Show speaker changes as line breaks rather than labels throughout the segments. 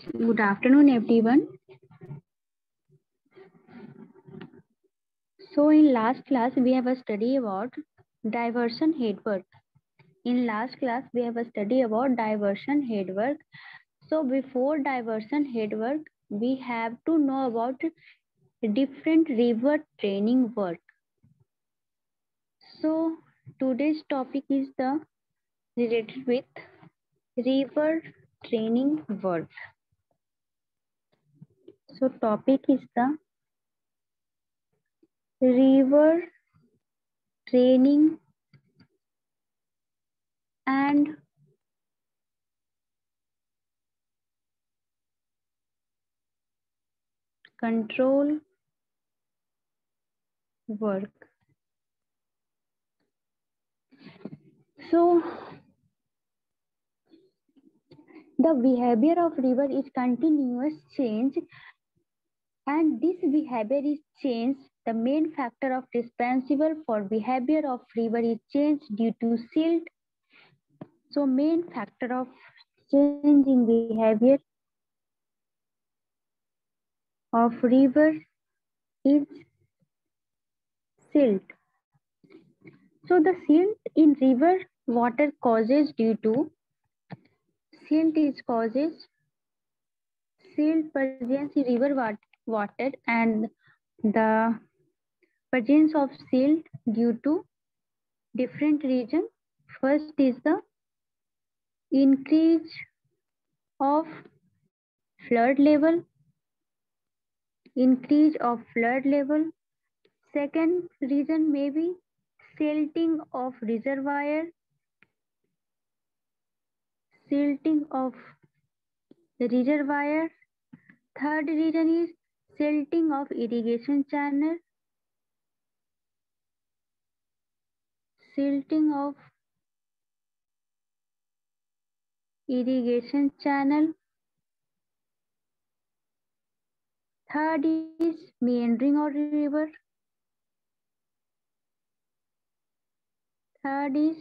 Good afternoon, everyone. So, in last class, we have a study about diversion headwork. In last class, we have a study about diversion headwork. So, before diversion headwork, we have to know about different river training work. So, today's topic is the related with river training work. So, topic is the river training and control work. So, the behavior of river is continuous change, and this behavior is change. The main factor of responsible for behavior of river is change due to silt. So, main factor of change in behavior of river is silt. So, the silt in river water causes due to silt is causes silt presence in river water and the presence of silt due to different reasons. First is the increase of flood level, increase of flood level. Second reason may be silting of reservoir, silting of the reservoir. Third reason is silting of irrigation channel, silting of irrigation channel. Third is meandering of river. Third is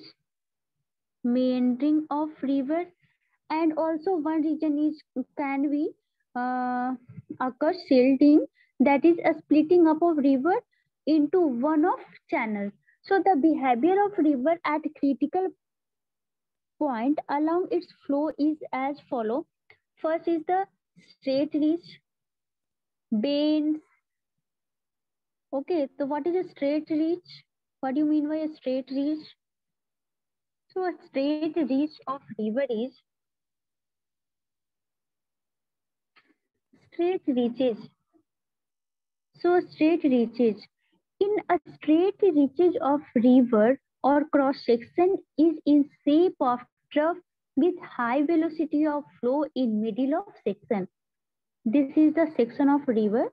meandering of river, and also one reason is can be occur silting, that is a splitting up of river into one of channels. So the behavior of river at critical point along its flow is as follow. First is the straight reach, bends. Okay, so what is a straight reach? What do you mean by a straight reach? So a straight reach of river is straight reaches. So straight reaches. In a straight reaches of river or cross section is in shape of trough with high velocity of flow in middle of section. This is the section of river.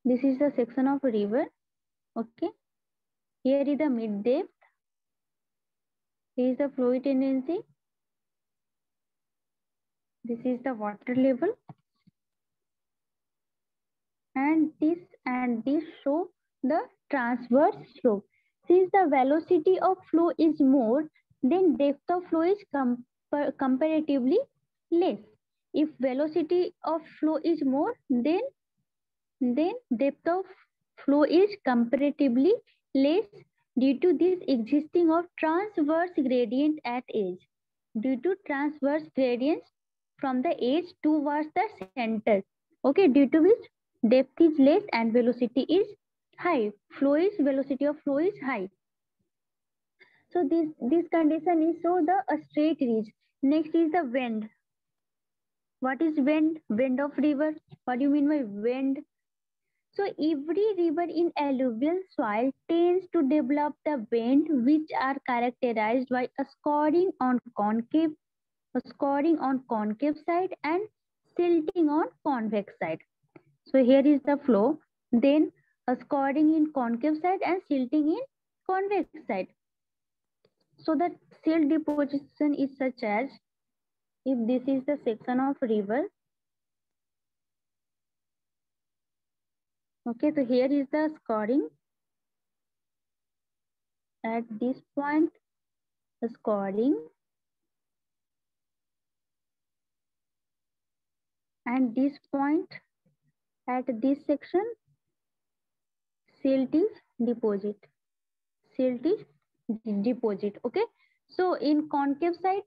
This is the section of river. Okay. Here is the mid depth. Here is the flow tendency. This is the water level. And this show the transverse flow. Since the velocity of flow is more, then depth of flow is comparatively less. If velocity of flow is more, then depth of flow is comparatively less due to this existing of transverse gradient at edge. Due to transverse gradients from the edge towards the center. Okay, due to which depth is less and velocity is high. Velocity of flow is high. So this condition is so the straight ridge. Next is the bend. What is bend? Bend of river. What do you mean by bend? So every river in alluvial soil tends to develop the bend which are characterized by a scoring on concave side and silting on convex side. So here is the flow, then a scoring in concave side and silting in convex side. So the silt deposition is such as, if this is the section of river, okay, so here is the scoring. At this point, the scoring, and this point at this section, silt is deposit. Silt is deposit. Okay. So in concave side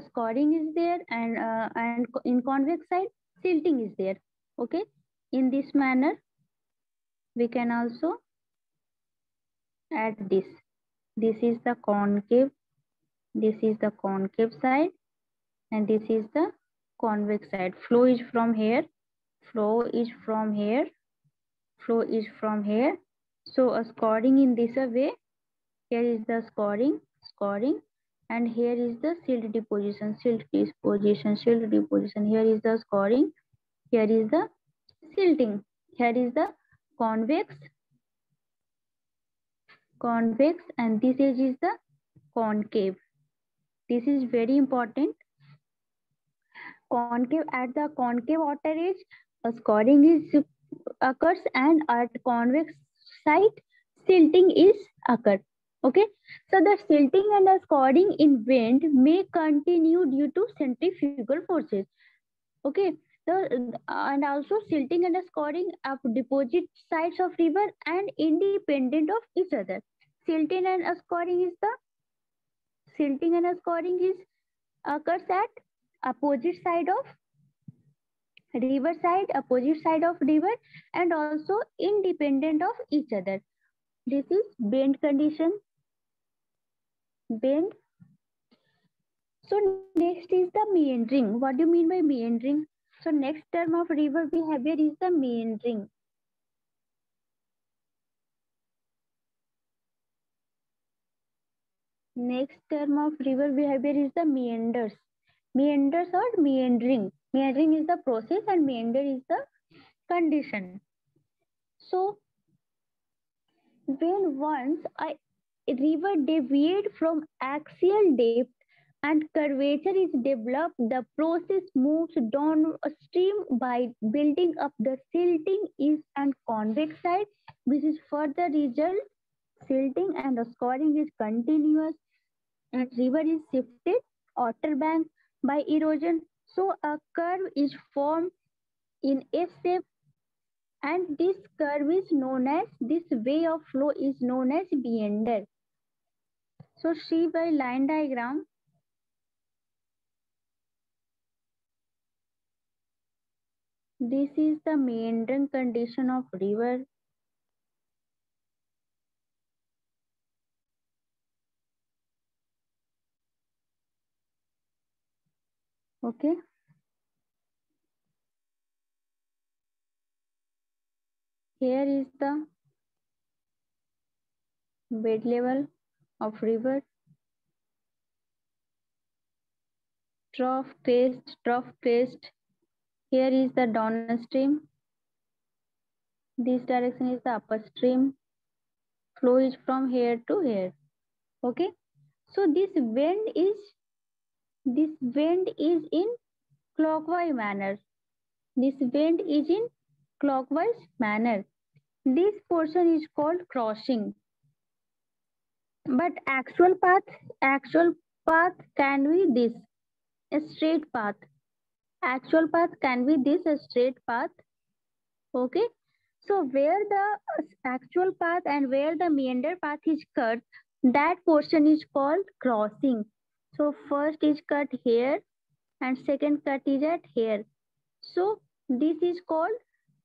scoring is there, and in convex side silting is there. Okay. In this manner, we can also add this. This is the concave. This is the concave side, and this is the convex side. Flow is from here. Flow is from here. Flow is from here. So a scoring in this way. Here is the scoring, and here is the silt deposition, silt deposition. Here is the scoring. Here is the silting. Here is the convex, and this edge is the concave. This is very important. Concave, at the concave water edge, a scoring is occurs, and at convex side, silting is occur. Okay, so the silting and the scoring in wind may continue due to centrifugal forces. Okay, so and also silting and the scoring of deposit sides of river and independent of each other. Silting and scoring is occurs at opposite side of river, and also independent of each other. This is bend condition. Bend. So next is the meandering. What do you mean by meandering? So next term of river behavior is the meandering. Next term of river behavior is the meanders. Meanders or meandering. Meandering is the process and meander is the condition. So when once a river deviates from axial depth and curvature is developed, the process moves downstream by building up the silting east and convex side, which is further result. Silting and the scoring is continuous, and river is shifted outer bank by erosion. So a curve is formed in S shape, and this curve is known as, this way of flow is known as meander. So see by line diagram, this is the meandering condition of river. Okay. Here is the bed level of river. Trough crest. Here is the downstream. This direction is the upstream. Flow is from here to here. Okay. So this wind is in clockwise manner. This wind is in clockwise manner. This portion is called crossing. But actual path can be this, a straight path. Actual path can be this, a straight path. Okay. So where the actual path and where the meander path is cut, that portion is called crossing. So first is cut here and second cut is at here. So this is called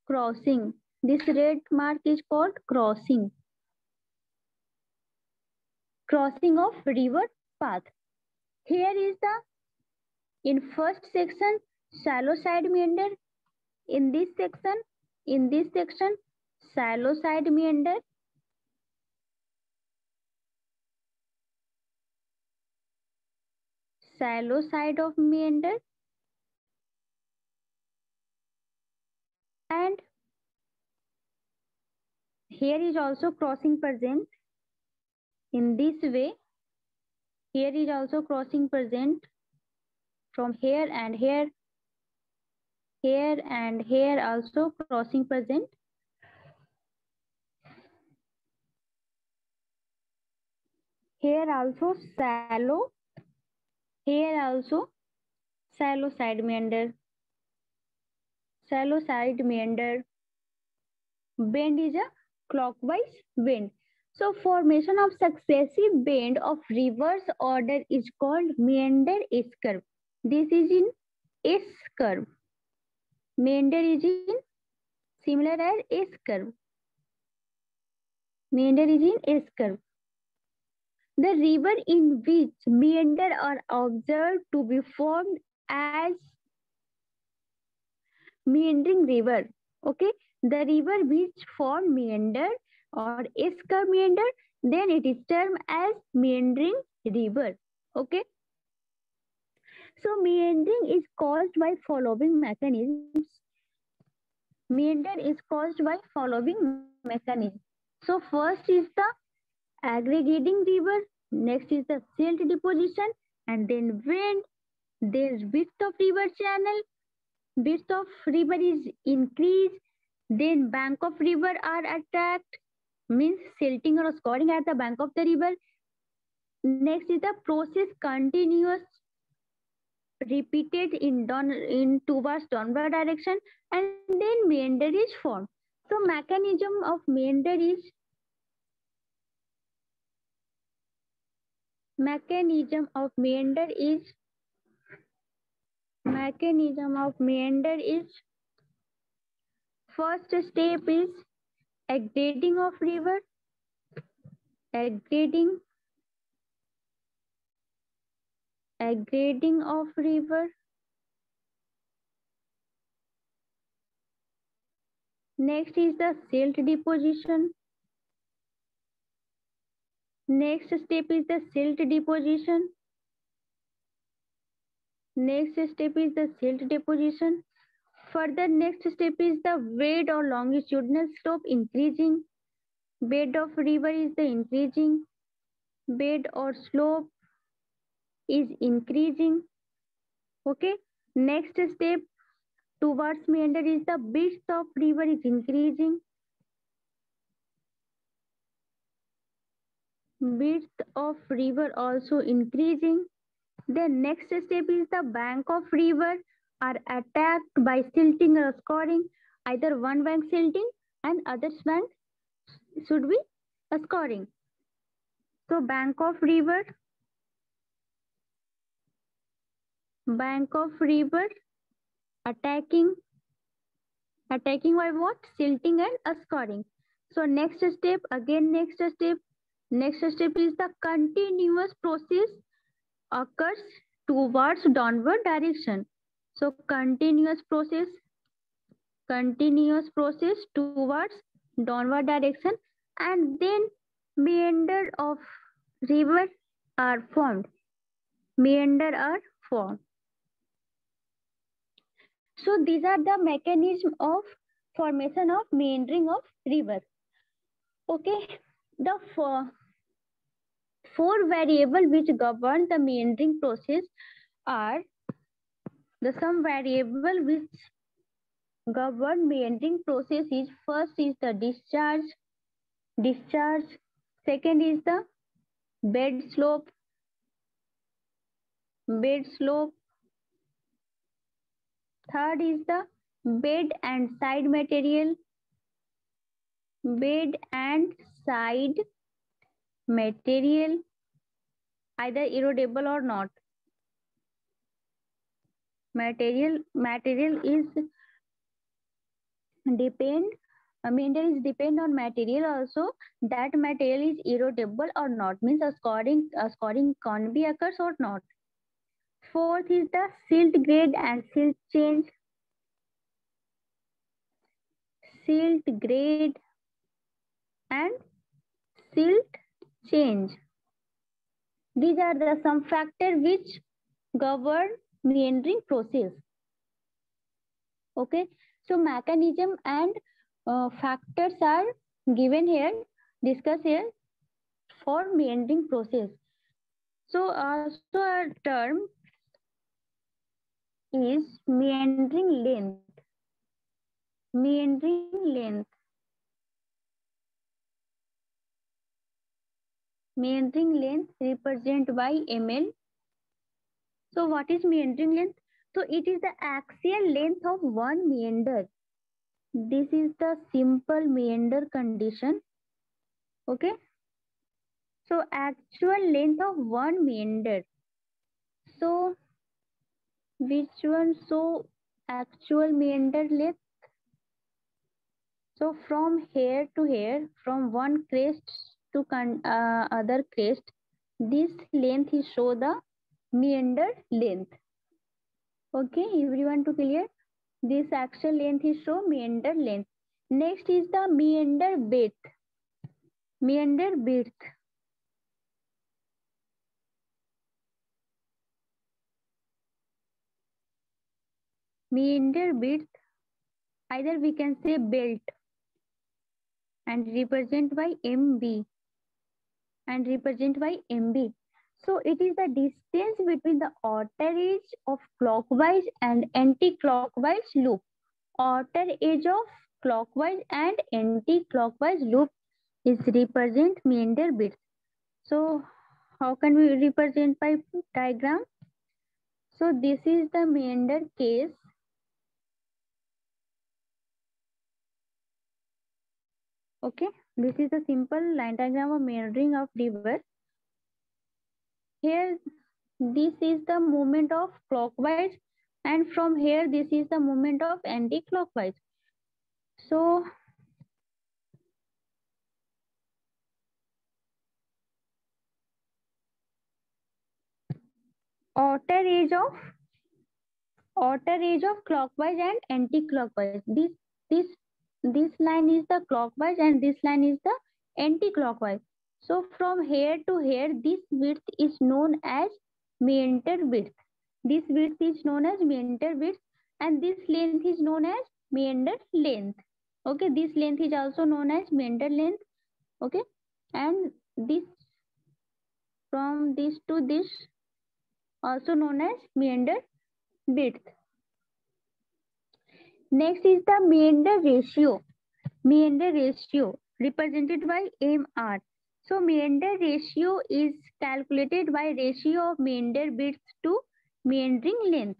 crossing. This red mark is called crossing. Crossing of river path. Here is the, in first section, shallow side meander. In this section, shallow side meander. Shallow side of meander. And here is also crossing present. In this way, here is also crossing present from here and here. Here and here also crossing present. Here also shallow. Here also shallow side meander. shallow side meander. Bend is a clockwise bend. So formation of successive bend of reverse order is called meander S curve. This is in S curve. Meander is in similar as S curve. Meander is in S curve. The river in which meander are observed to be formed as meandering river. Okay, the river which form meander or S-curve meander, then it is termed as meandering river. Okay, so meandering is caused by following mechanisms. Meander is caused by following mechanisms. So first is the aggregating river, next is the silt deposition, and then wind, there's width of river channel, width of river is increased, then bank of river are attacked, means silting or scoring at the bank of the river. Next is the process continuous, repeated in towards downward direction, and then meander is formed. So mechanism of meander is mechanism of meander is first step is aggregating of river, aggregating of river. Next is the silt deposition. Next step is the silt deposition. Next step is the silt deposition. Further, next step is the weight or longitudinal slope increasing. Bed of river is the increasing. Bed or slope is increasing. Okay. Next step towards meander is the width of river is increasing. Width of river also increasing. The next step is the bank of river are attacked by silting or scoring. Either one bank silting and other bank should be scoring. So bank of river attacking by what? Silting and scoring. So next step is the continuous process occurs towards downward direction. So continuous process towards downward direction, and then meander of river are formed. So these are the mechanism of formation of meandering of river. Okay, the four variables which govern the meandering process are the some variable which govern meandering process is first is the discharge. Second is the bed slope. Third is the bed and side material. Either erodible or not. Material is meander is depend on material also, that material is erodible or not, means a scoring can be occurs or not. Fourth is the silt grade and silt change. These are the some factors which govern meandering process. Okay, so mechanism and factors are given here, discussed here for meandering process. So also a term is meandering length. Meandering length represented by ml. So what is meandering length? So it is the axial length of one meander. This is the simple meander condition. Okay. So actual length of one meander. So which one? So actual meander length. So from here to here, from one crest to other crest, this length is show the meander length. Okay, everyone to clear? This actual length is show meander length. Next is the meander width. Meander width. Meander width, either we can say belt and represent by MB and represent by MB. So it is the distance between the outer edge of clockwise and anti-clockwise loop. Outer edge of clockwise and anti-clockwise loop is represent meander width. So how can we represent by diagram? So this is the meander case. Okay, this is a simple line diagram of meandering of river. Here, this is the movement of clockwise, and from here, this is the movement of anti-clockwise. So, outer edge of clockwise and anti-clockwise. This line is the clockwise, and this line is the anti-clockwise. So, from here to here, this width is known as meander width. This width is known as meander width, and this length is known as meander length. Okay, this length is also known as meander length. Okay, and this from this to this also known as meander width. Next is the meander ratio. Meander ratio represented by MR. So meander ratio is calculated by ratio of meander width to meandering length.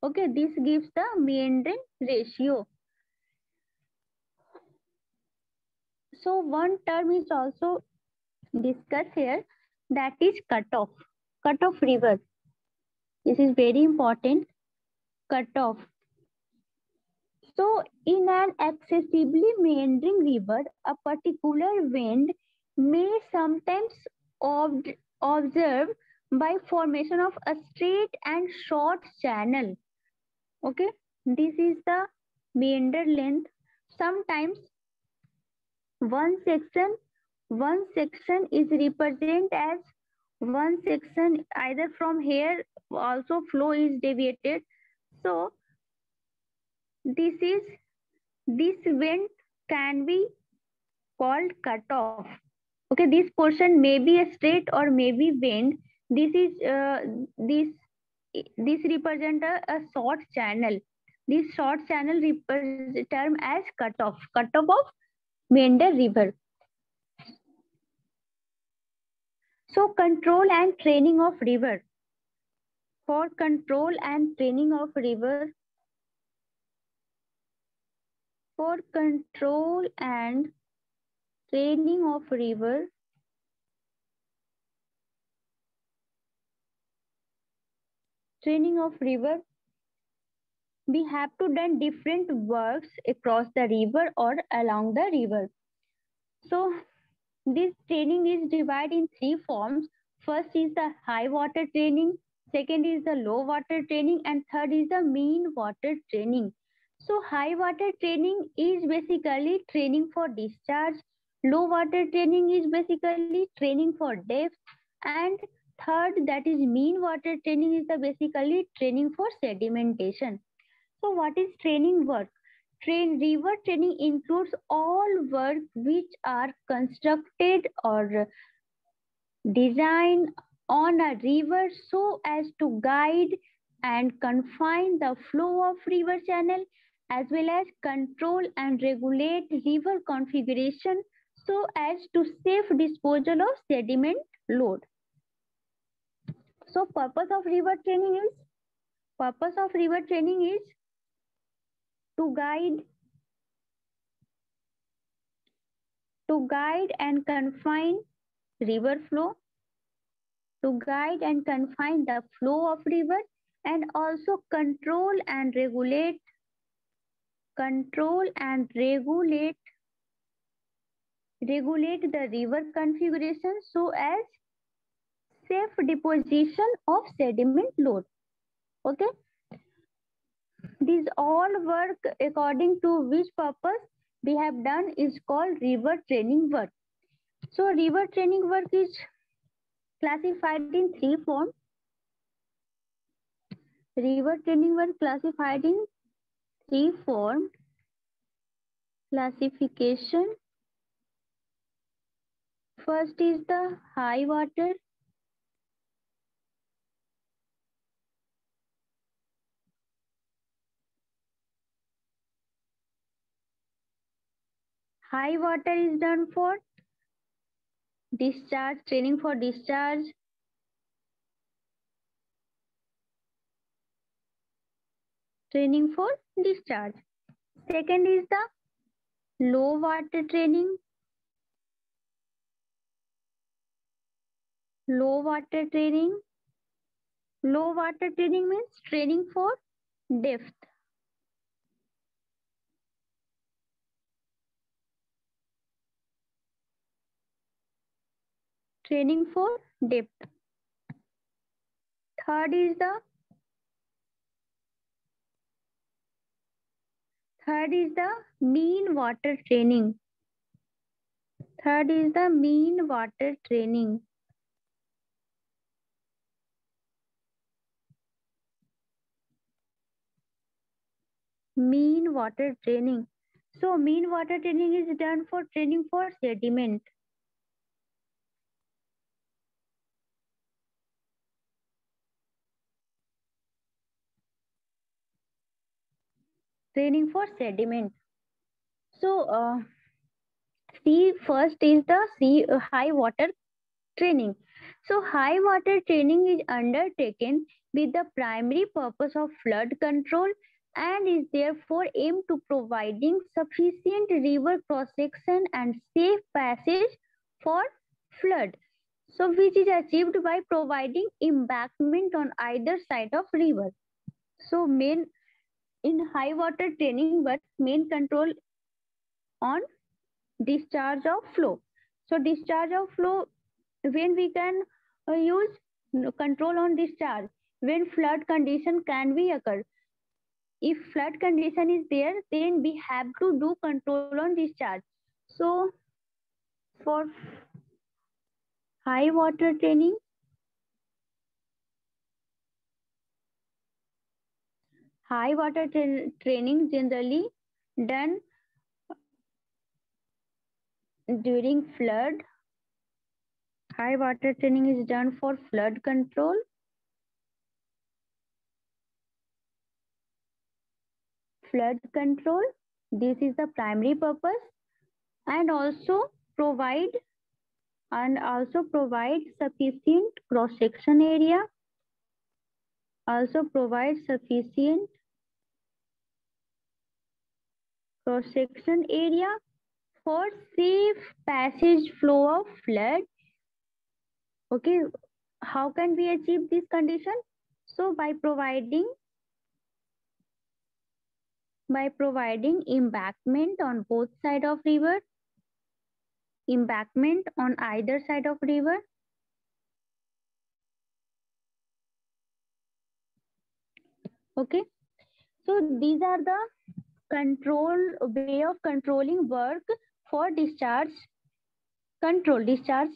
Okay, this gives the meandering ratio. So one term is also discussed here, that is cutoff. Cutoff river. This is very important. Cutoff. So in an accessibly meandering river, a particular wind may sometimes observe by formation of a straight and short channel. Okay, this is the meander length. Sometimes one section is represented as one section, either from here also flow is deviated. So this wind can be called cutoff. Okay, this portion may be a straight or may be bend. This is this represent a short channel. This short channel term as cutoff. Cutoff of meander river. So control and training of river. For control and training of river. For control and training of river. Training of river, we have to done different works across the river or along the river. So this training is divided in three forms. First is the high water training, second is the low water training, and third is the mean water training. So high water training is basically training for discharge, low water training is basically training for depth, and third, that is mean water training, is the basically training for sedimentation. So what is training work? River training includes all work which are constructed or designed on a river so as to guide and confine the flow of river channel, as well as control and regulate river configuration so as to safe disposal of sediment load. So purpose of river training is Purpose of river training is to guide and confine river flow, to guide and confine the flow of river, and also control and regulate the river configuration so as safe deposition of sediment load. Okay, these all work according to which purpose we have done is called river training work. So river training work is classified in three forms. River training work classified in three forms. Classification. First is the high water. High water is done for discharge, training for discharge. Training for discharge. Second is the low water training. Low water training. Low water training means training for depth. Training for depth. Third is the mean water training. Third is the mean water training. Mean water training. So mean water training is done for training for sediment. Training for sediment. So first is the high water training. So high water training is undertaken with the primary purpose of flood control and is therefore aimed to providing sufficient river cross section and safe passage for flood. So which is achieved by providing embankment on either side of river. So in high water training work, main control on discharge of flow. So discharge of flow, when we can use control on discharge, when flood condition can be occur. If flood condition is there, then we have to do control on discharge. So for high water training, training generally done during flood. High water training is done for flood control. Flood control, this is the primary purpose, and also provide sufficient cross section area. Also provide sufficient cross section area for safe passage flow of flood. Okay, how can we achieve this condition? So by providing embankment on both sides of river, embankment on either side of river. Okay, so these are the way of controlling work for discharge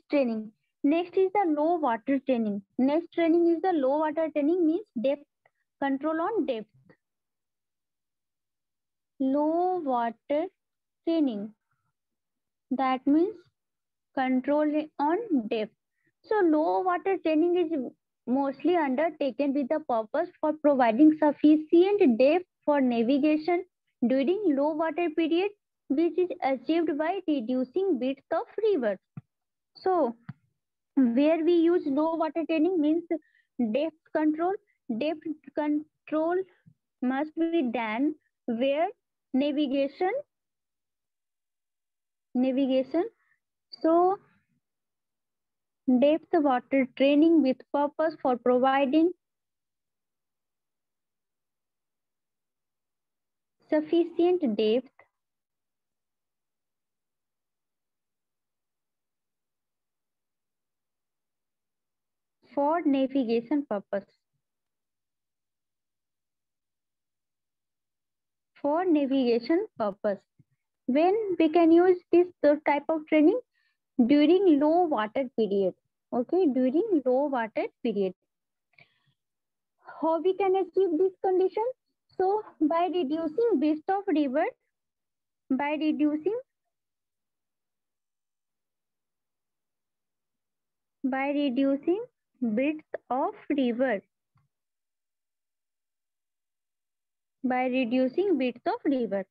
training. Next is the low water training. Next training is the low water training, means depth, control on depth. Low water training, that means control on depth. So low water training is mostly undertaken with the purpose for providing sufficient depth for navigation during low water period, which is achieved by reducing width of rivers. So where we use low water training means depth control. Depth control must be done where navigation. So depth water training with purpose for providing sufficient depth for navigation purpose. For navigation purpose. When we can use this type of training? During low water period. Okay, during low water period. How we can achieve this condition? So by reducing width of river, by reducing width of river, by reducing width of river.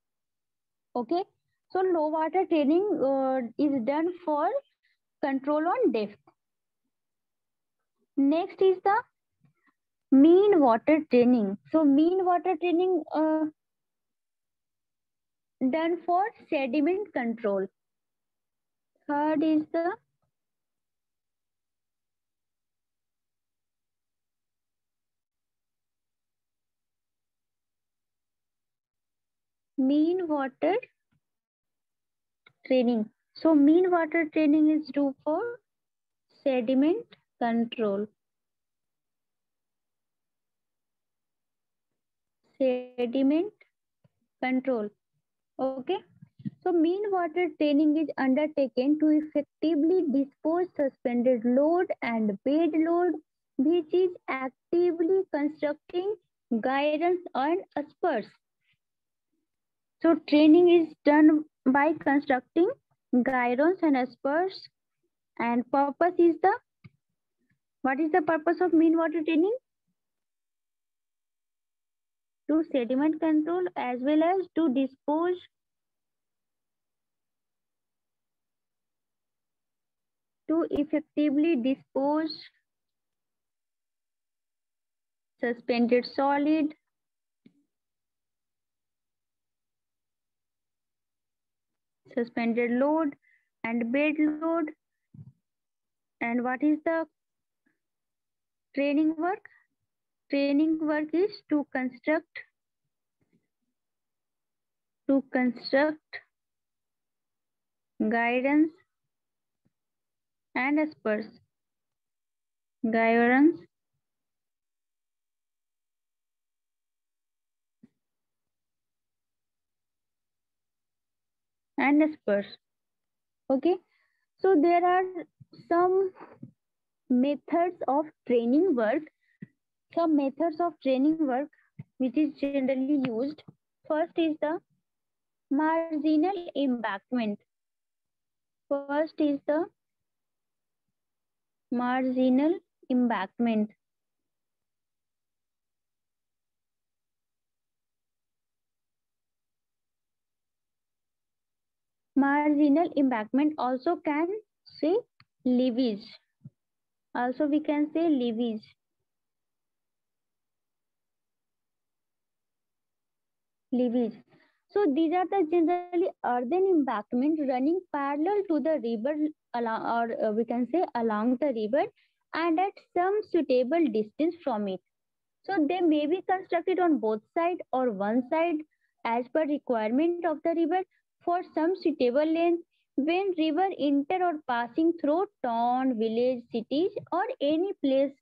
Okay, so low water training is done for control on depth. Next is the mean water training. So mean water training done for sediment control. Third is the mean water training. So mean water training is due for sediment control. Sediment control. Okay. So mean water training is undertaken to effectively dispose suspended load and bed load, which is actively constructing guidance and spurs. So training is done by constructing guidance and spurs, and purpose is the, what is the purpose of mean water training? To sediment control as well as to dispose to effectively dispose suspended solid, suspended load and bed load. And what is the training work? Training work is to construct guidance and spurs. Guidance and spurs. Okay, so there are some methods of training work. Some methods of training work which is generally used. First is the marginal embankment. First is the marginal embankment. Marginal embankment, also can say levees. Also we can say levees. Levees. So these are the generally earthen embankment running parallel to the river along, or we can say along the river and at some suitable distance from it. So they may be constructed on both sides or one side as per requirement of the river for some suitable length when river enter or passing through town, village, cities or any place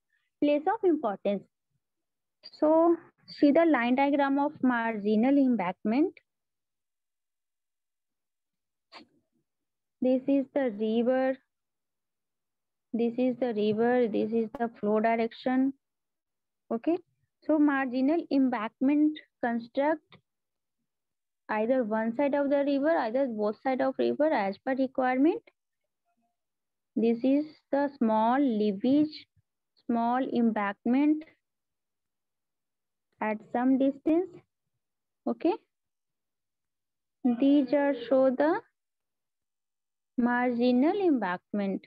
of importance. So see the line diagram of marginal embankment. This is the river. This is the river. This is the flow direction. Okay. So marginal embankment construct either one side of the river, either both side of river as per requirement. This is the small levee, small embankment at some distance. Okay. These are show the marginal embankment.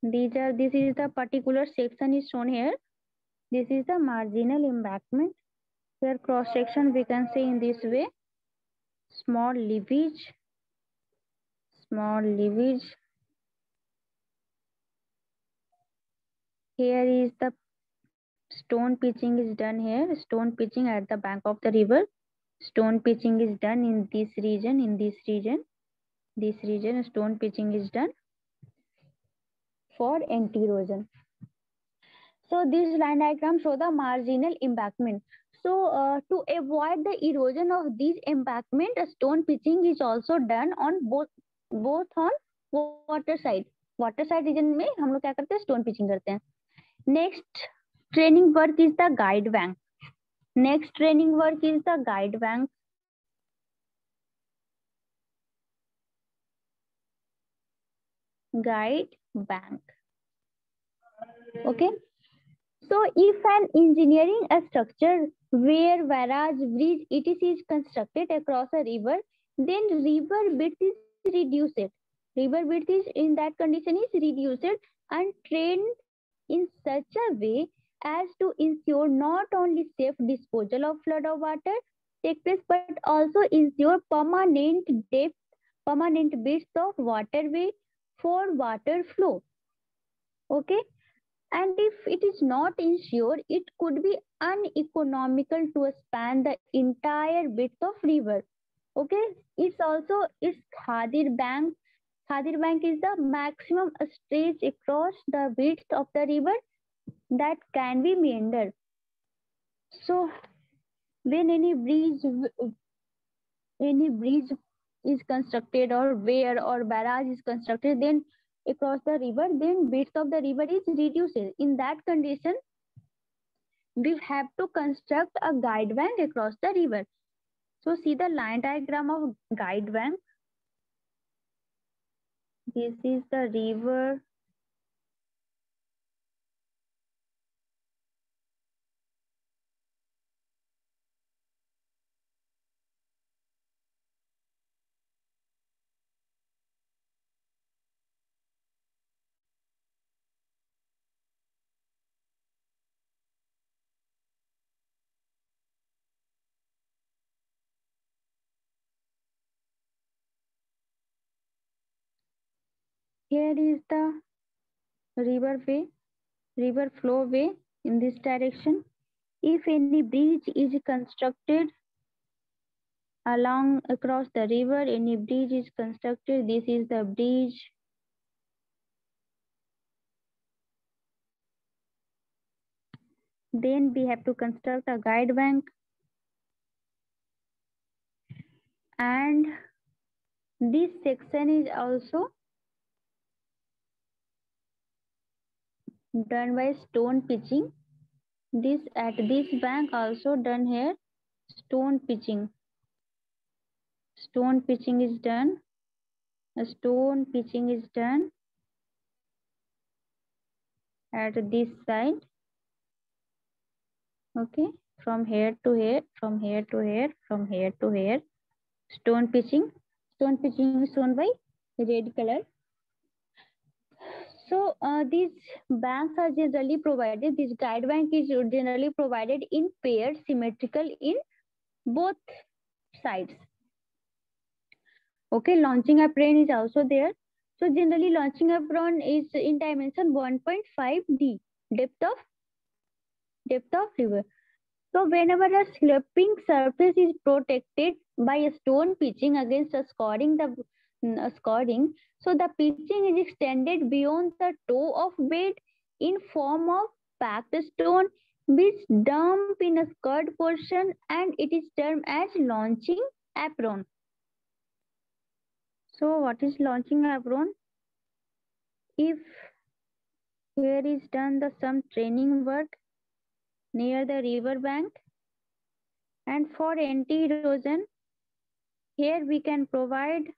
This is the particular section is shown here. This is the marginal embankment. Here cross section we can see in this way. Small leavage. Here is the stone pitching is done here. Stone pitching at the bank of the river. Stone pitching is done in this region. This region stone pitching is done for anti-erosion. So this line diagram show the marginal embankment. So to avoid the erosion of this embankment, a stone pitching is also done on both on water side. Water side region में हम लोग क्या करते हैं, stone pitching करते हैं. Next training work is the guide bank. Next training work is the guide bank. Guide bank. Okay. So if an engineering a structure where barrage, bridge, etc. is constructed across a river, then river width is reduced. River width is in that condition is reduced and trained in such a way as to ensure not only safe disposal of flood of water take place, but also ensure permanent depth, permanent width of waterway for water flow. Okay. And if it is not ensured, it could be uneconomical to span the entire width of river. Okay, it's Khadir Bank. Khadir Bank is the maximum stretch across the width of the river that can be meandered. So when any bridge is constructed or where or barrage is constructed, then across the river, then width of the river is reduced. In that condition, we have to construct a guide bank across the river. So see the line diagram of guide bank. This is the river. Here is the river flow way in this direction. If any bridge is constructed along across the river, any bridge is constructed, this is the bridge. Then we have to construct a guide bank. And this section is also done by stone pitching. This at this bank also done here stone pitching. Stone pitching is done. Stone pitching is done at this side. Okay, from here to here, from here to here, from here to here. Stone pitching is shown by red color. So these banks are generally provided. This guide bank is generally provided in pairs, symmetrical in both sides. Okay, launching apron is also there. So generally launching apron is in dimension 1.5 D, depth of river. So whenever a sloping surface is protected by a stone pitching against a scoring, so the pitching is extended beyond the toe of bed in form of packed stone, which dump in a skirt portion, and it is termed as launching apron. So what is launching apron? If here is done some training work near the river bank, and for anti-erosion, here we can provide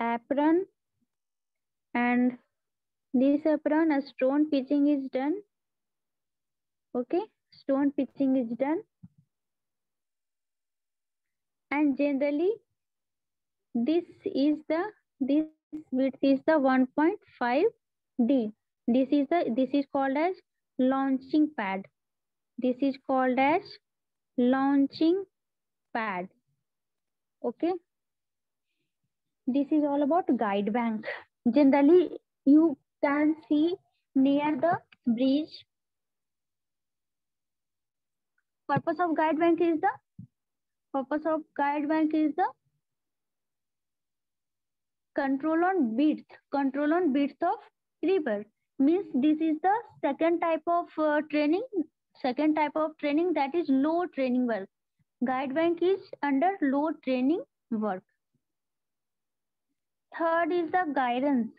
apron, and this apron a stone pitching is done. Okay, stone pitching is done, and generally this width is the 1.5 D. This is called as launching pad. This is called as launching pad. Okay. This is all about guide bank. Generally, you can see near the bridge. Purpose of guide bank is the control on width of river. Means this is the second type of training. Second type of training, that is low training work. Guide bank is under low training work. Third is the guidance.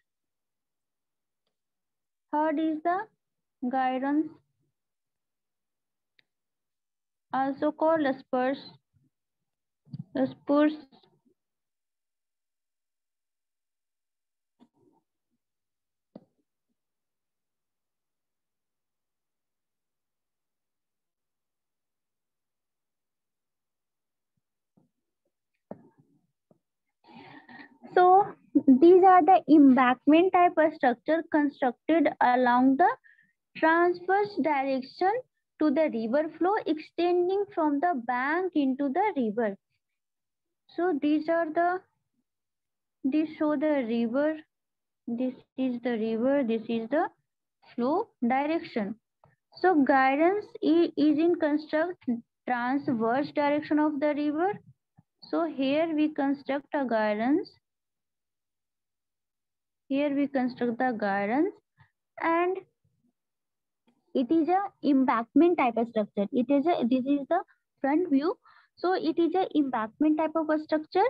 Also called spurs. So these are the embankment type of structure constructed along the transverse direction to the river flow, extending from the bank into the river. So these show the river. This is the river. This is the flow direction. So guidance is in construct transverse direction of the river. So here we construct a guidance. Here we construct the guidance, and it is a embankment type of structure. This is the front view. So it is a embankment type of a structure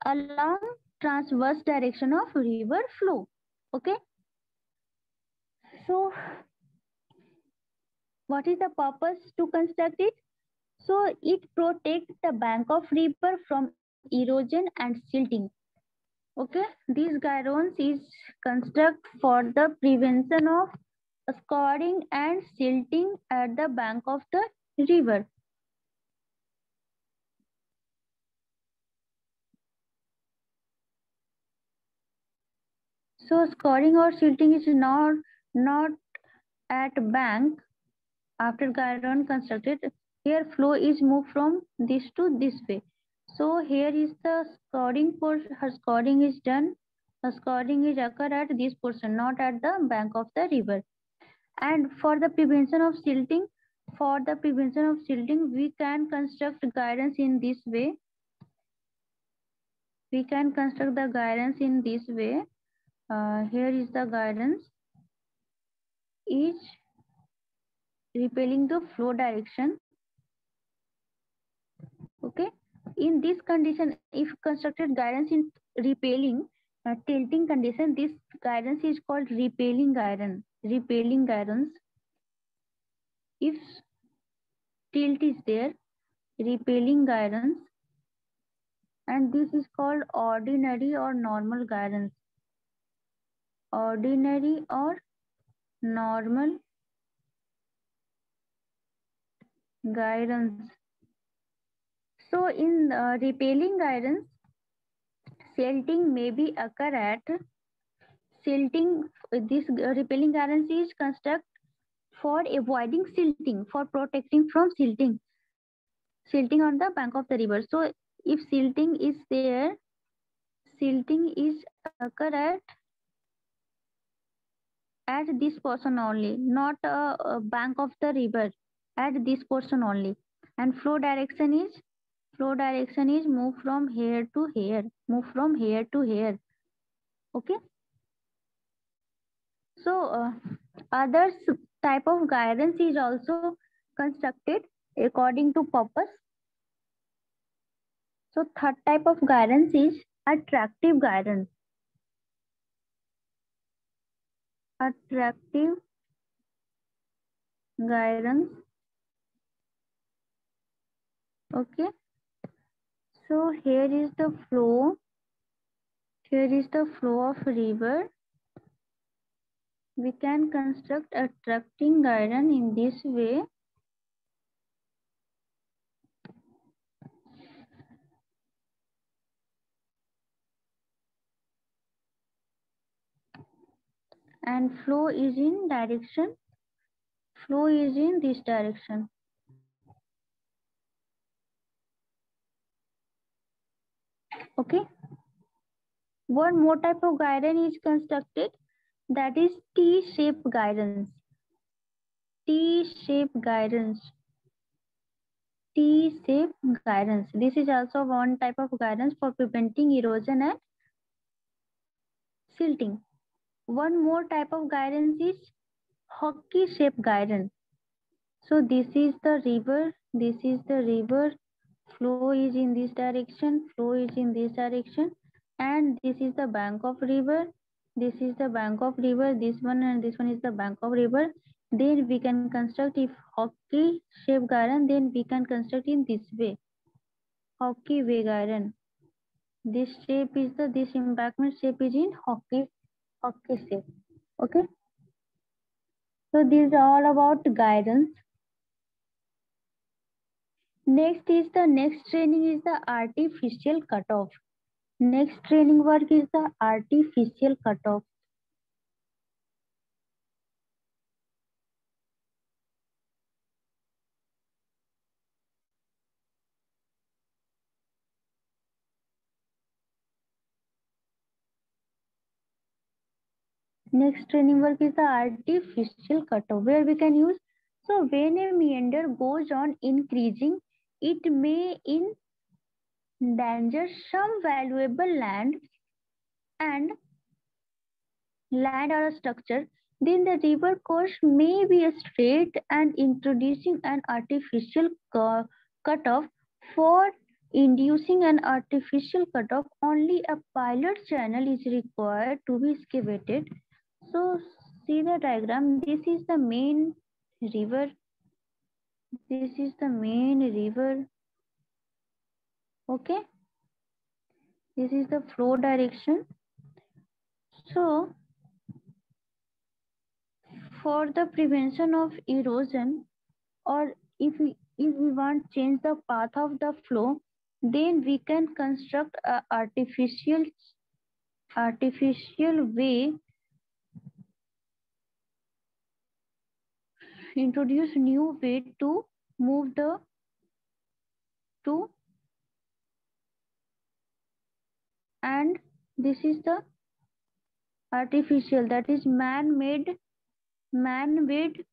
along transverse direction of river flow. Okay. So what is the purpose to construct it? So it protects the bank of river from erosion and silting. Okay, these guidons is construct for the prevention of scouring and silting at the bank of the river. So scouring or silting is not at bank. After guidon constructed, here flow is moved from this to this way. So here is the scouring portion. Her scouring is done. The scouring is occur at this portion, not at the bank of the river. And for the prevention of silting, we can construct guidance in this way. Here is the guidance is repelling the flow direction. Okay. In this condition, if constructed guidance in repelling tilting condition, this guidance is called repelling guidance. If tilt is there, repelling guidance, and this is called ordinary or normal guidance. Ordinary or normal guidance. So in repelling guidance, silting may be occur at silting. This repelling guidance is construct for avoiding silting, for protecting from silting on the bank of the river. So if silting is there, silting is occur at this portion only, not a bank of the river, at this portion only. And flow direction is move from here to here, okay. So other type of guidance is also constructed according to purpose. So third type of guidance is attractive guidance. Okay. So here is the flow. Of river. We can construct attracting guidance in this way. And flow is in direction flow is in this direction. Okay. One more type of guidance is constructed, that is T-shaped guidance. T-shaped guidance. T-shaped guidance. This is also one type of guidance for preventing erosion and silting. One more type of guidance is hockey shaped guidance. So this is the river. This is the river. Flow is in this direction. Flow is in this direction. And this is the bank of river. This is the bank of river. This one and this one is the bank of river. Then we can construct, if hockey shape garden, then we can construct in this way. Hockey way garden. This shape is the, this embankment shape is in hockey shape. Okay. So these are all about guidance. Next training is the artificial cutoff. Next training work is the artificial cutoff. Next training work is the artificial cutoff, where we can use. So when a meander goes on increasing, it may endanger some valuable land or a structure. Then the river course may be straight, and introducing an artificial cutoff. For inducing an artificial cutoff, only a pilot channel is required to be excavated. So see the diagram. This is the main river. This is the main river. Okay. This is the flow direction. So for the prevention of erosion, or if we want change the path of the flow, then we can construct a artificial way, introduce new way to move the to, and this is the artificial, that is man-made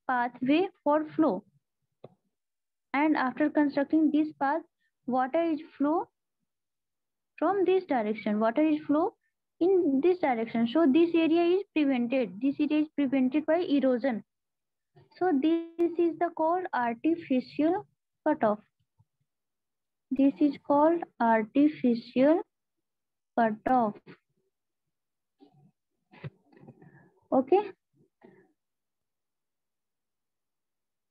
pathway for flow. And after constructing this path, water is flow from this direction. Water is flow in this direction. So this area is prevented. This area is prevented by erosion. So this is the called artificial cutoff. This is called artificial cutoff. Okay.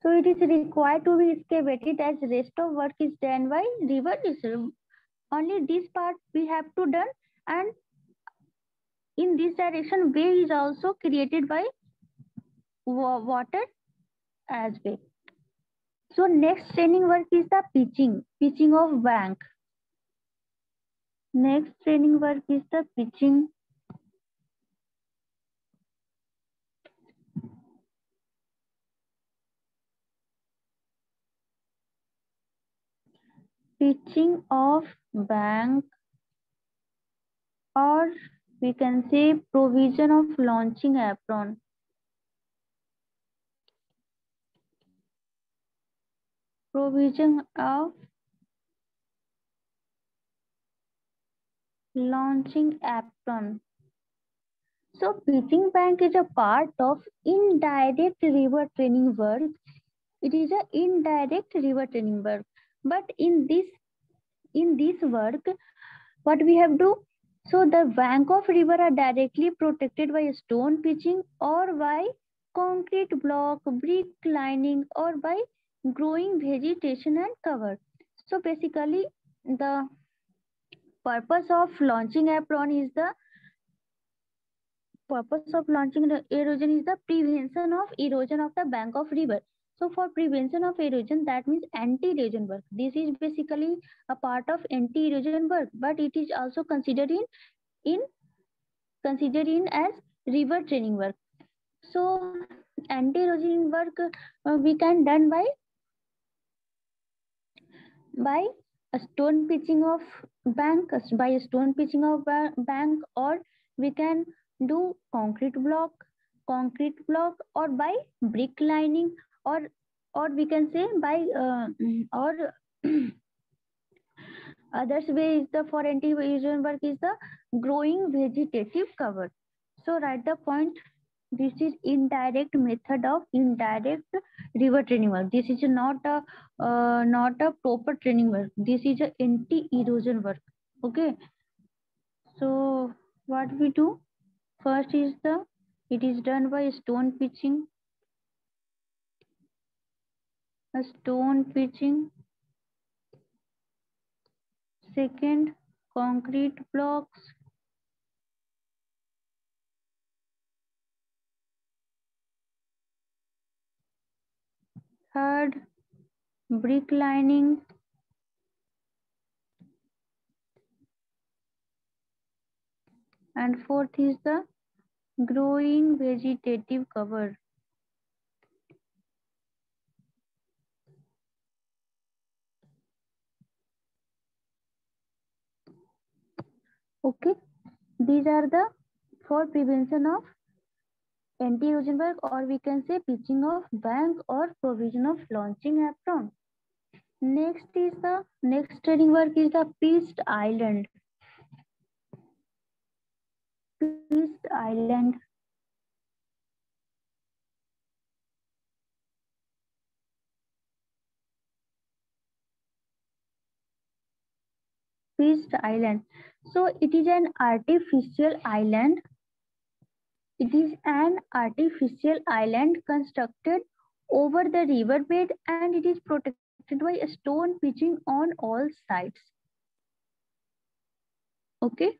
So it is required to be excavated, as rest of work is done by river reserve. Only this part we have to done, and in this direction way is also created by water as well. So next training work is the pitching of bank. Next training work is the pitching of bank, or we can say provision of launching apron. Provision of launching apron. So pitching bank is a part of indirect river training work. It is an indirect river training work. But in this work, what we have to, so the bank of river are directly protected by stone pitching, or by concrete block, brick lining, or by growing vegetation and cover. So basically the purpose of launching apron is the erosion is the prevention of erosion of the bank of river. So for prevention of erosion, that means anti-erosion work. This is basically a part of anti-erosion work, but it is also considered in as river training work. So Anti-erosion work we can done by a stone pitching of bank, by stone pitching of bank, or we can do concrete block, or by brick lining, or we can say by or others way is the for anti-erosion work is the growing vegetative cover. So write the point. This is indirect method of indirect river training work. This is not a proper training work. This is a anti-erosion work. Okay. So what we do first is the it is done by stone pitching. A stone pitching. Second, concrete blocks. Third, brick lining. And fourth is the growing vegetative cover. Okay, these are the for prevention of anti-erosion work, or we can say pitching of bank or provision of launching apron. Next training work is the pitched island. Pitched island. Pitched island. So it is an artificial island. It is an artificial island constructed over the riverbed, and it is protected by a stone pitching on all sides. Okay.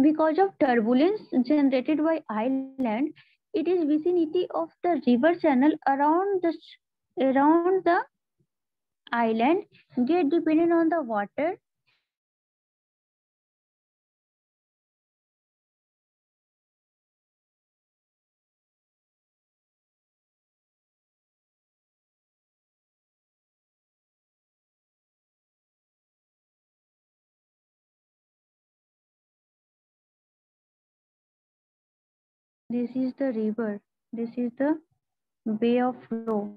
Because of turbulence generated by island, it is vicinity of the river channel around the island get dependent on the water. This is the river. This is the Bay of Flow.